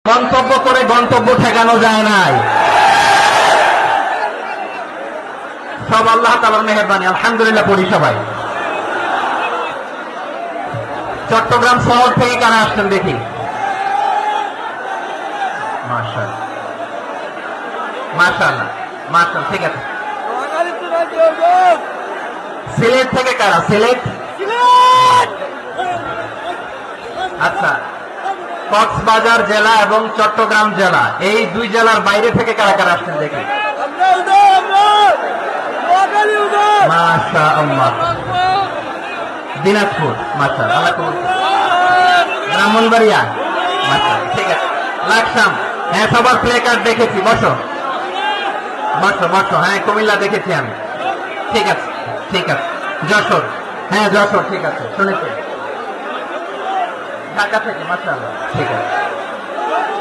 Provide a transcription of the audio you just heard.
মন্তব্য করে গন্তব্য ঠেকানো যায় নাই। সব আল্লাহ তাআলার মেহেরবানি। আলহামদুলিল্লাহ পড়ি সবাই। চট্টগ্রাম শহর থেকে কারা আসছেন দেখি? মাশাআল্লাহ মাশাআল্লাহ মাশাআল্লাহ, ঠিক আছে। সিলেট থেকে কারা? সিলেট, আচ্ছা। কক্সবাজার জেলা এবং চট্টগ্রাম জেলা, এই দুই জেলার বাইরে থেকে কারা কারা আসছেন দেখি? মাশাআল্লাহ। দিনাজপুর, মাশাআল্লাহ। ব্রাহ্মণবাড়িয়া, মাশাআল্লাহ, ঠিক আছে। লাকসাম, হ্যাঁ সবার প্লে কার্ড দেখেছি, বসো বসো বসো। হ্যাঁ কুমিল্লা দেখেছি আমি, ঠিক আছে ঠিক আছে। যশোর, হ্যাঁ যশোর, ঠিক আছে, শুনেছি। ঢাকা থেকে, মাশাআল্লাহ, ঠিক আছে।